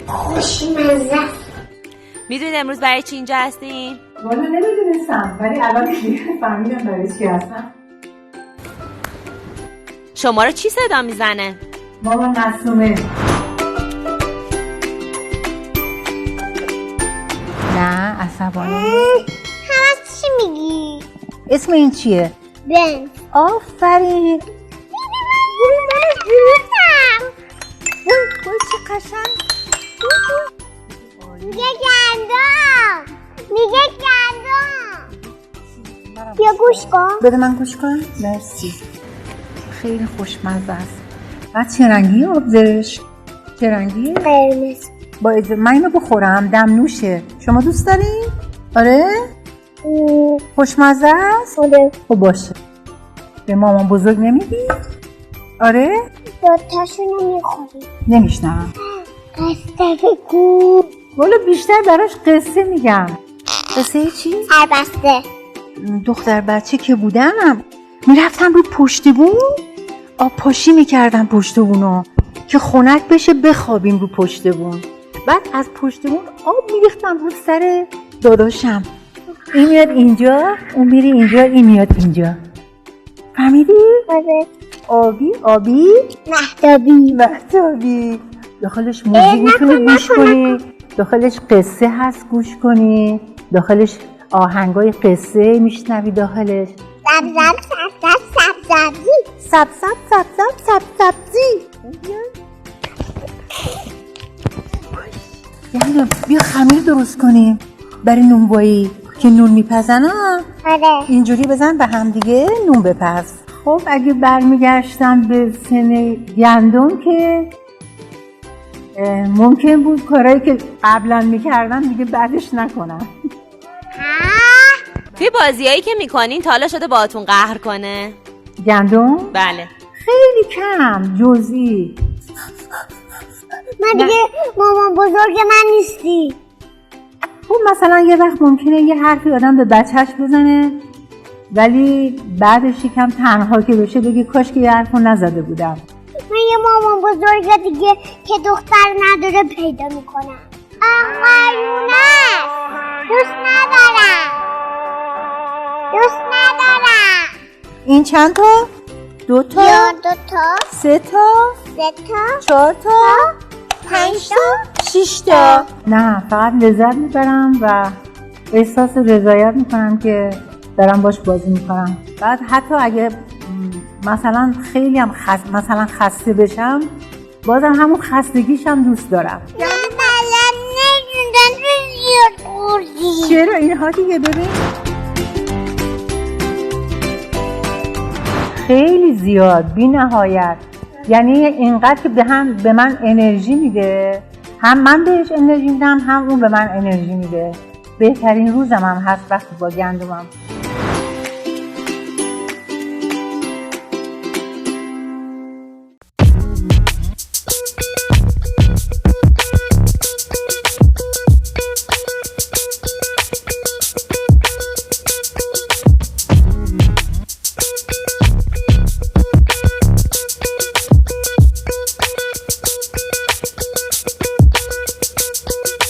خوشمزه. میدونید امروز برای چی اینجا هستیم؟ والا نمیدونستم ولی الان دیگه فهمیدم برای چی هستم. شما رو چی صدا میزنه؟ ماما معصومه. نه عصبانی. همه چی میگی؟ اسم این چیه؟ بنز. آفرین. وای چه قشنگ. میگه گندم. میگه گندم. بیا گوش کن. بده من گوش کن. مرسی. خیلی خوشمزه است. بعد چه رنگی آبزش؟ چه رنگیه؟ قرمز. با من اینو بخورم دمنوشه. شما دوست دارین؟ آره؟ خوشمزه است؟ آره. خب باشه. به مامان بزرگ نمیدی؟ آره؟ دوتاشونو میخوری. نمیشنم. قصه بگو. والا بیشتر براش قصه میگم. قصه چی؟ البسته. دختر بچه که بودم میرفتم رو پشت بون آب پاشی میکردم پشت بونو که خنک بشه بخوابیم رو پشت بون. بعد از پشت بون آب میریختم رو سر داداشم. این میاد اینجا اون میره اینجا این میاد اینجا. فهمیدی؟ آره. آبی آبی مهتابی. داخلش موزیک میتونی گوش کنی، داخلش قصه هست گوش کنی، داخلش آهنگای قصه میشنوی، داخلش سبزی. یعنی بیا خمیر درست کنیم برای نونوایی که نون میپزن ها. آره. اینجوری بزن به هم دیگه نون بپز. خب اگه برمیگشتم به سن گندم که ممکن بود کارهایی که قبلا میکردم دیگه بعدش نکنم. توی بازیایی که میکنین تا حالا شده باهاتون قهر کنه؟ گندم؟ بله. خیلی کم جزئی. من دیگه مامان بزرگ من نیستی. خب مثلا یه وقت ممکنه یه حرفی آدم به بچهش بزنه ولی بعدش یکم تنها که بشه بگه کاش که یه حرفو نزده بودم. من یه مامان بزرگ دیگه که دختر نداره پیدا میکنم. آخرونه دوست ندارم. این چند تا؟ 2 تا؟ یا 2 تا 3 تا؟ 3 تا 4 تا؟ 5 تا 6 تا. نه فقط لذت میبرم و احساس رضایت میکنم که دارم باش بازی میکنم. بعد حتی اگه مثلا خیلی هم مثلا خسته بشم بازم همون خستگیشم دوست دارم. من بلد نمیدونم تو زیاد خوردی. چرا اینها دیگه ببین خیلی زیاد بی نهایت. یعنی اینقدر که به من انرژی میده، هم من بهش انرژی میدم هم اون به من انرژی میده. بهترین روزم هم هست وقتی با گندمم.